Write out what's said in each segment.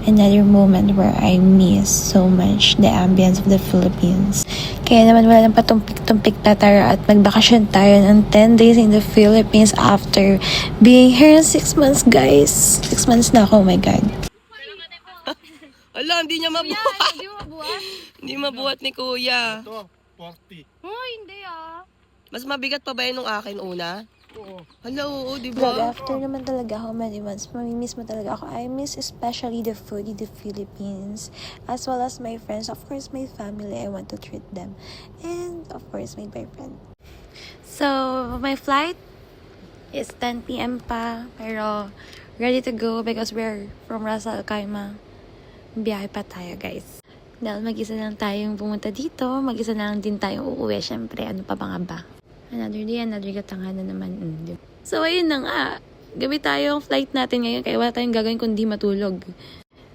Another moment where I miss so much the ambience of the Philippines. Kaya naman wala nang patumpik-tumpik na tara at magbakasyon tayo ng 10 days in the Philippines after being here in 6 months, guys. 6 months na ako, oh my God. Ala, hindi niya mabuhat. Hindi mo mabuhat. Hindi mabuhat ni Kuya. Ito, 40. Oh, hindi ah. Mas mabigat pa ba yun nung akin una? Oo. Hala, oo, di But ba? after naman talaga how many months, mamimiss mo talaga ako. I miss especially the food in the Philippines, as well as my friends. Of course, my family, I want to treat them. And of course, my boyfriend. So, my flight is 10 p.m. pa, pero ready to go because we're from Ras Al Khaimah. Biyahe pa tayo, guys. Dahil mag-isa lang tayong pumunta dito, mag-isa lang din tayong uuwi. Siyempre, ano pa ba nga ba? Another day, another katanganan naman. So, ayun na nga. Gabi tayo ang flight natin ngayon, kaya wala tayong gagawin kundi matulog.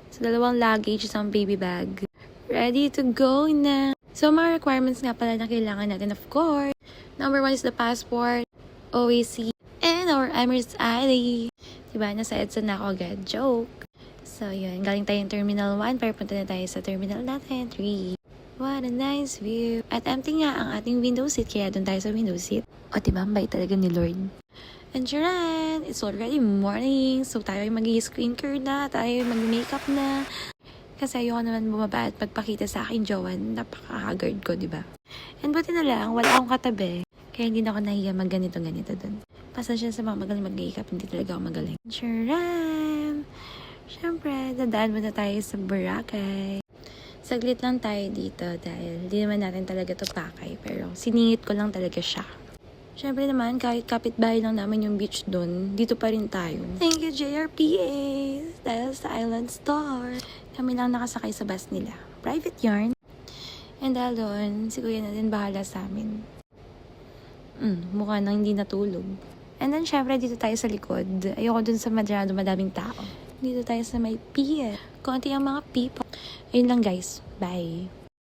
So, 2 luggage, isang baby bag. Ready to go na. So, mga requirements nga pala na kailangan natin, of course. Number 1 is the passport, OAC, and our Emirates ID. Diba, nasa EDSA na ako agad. Joke. So, yun. Galing tayong Terminal 1, pero punta na tayo sa Terminal natin, 3. What a nice view. At empty nga ang ating window seat, kaya doon tayo sa window seat. O, diba, ang bait talaga ni Lord. And charan, it's already morning. So, tayo ay mag-screen curd na, tayo ay mag-makeup na. Kasi ayoko naman bumaba at magpakita sa aking jowan. Napaka-haggard ko, diba? And buti na lang, wala akong katabi. Kaya hindi na ako nahiya mag-ganito-ganito doon. Pasensya sa mga magaling mag-makeup, hindi talaga ako magaling. Charan! Siyempre, dadaan muna tayo sa Boracay. Saglit lang tayo dito dahil hindi naman natin talaga to pakay, pero siningit ko lang talaga siya. Siyempre naman, kahit kapitbahay lang naman yung beach doon, dito pa rin tayo. Thank you, JRPA! Dahil sa Island Store. Kami lang nakasakay sa bus nila. Private yarn. And dahil doon, si Kuya na din bahala sa amin. Mukha nang hindi natulog. And then, syempre, dito tayo sa likod. Ayoko dun sa madaming tao. Dito tayo sa may pier. Konti ang mga people. Ayun lang, guys. Bye.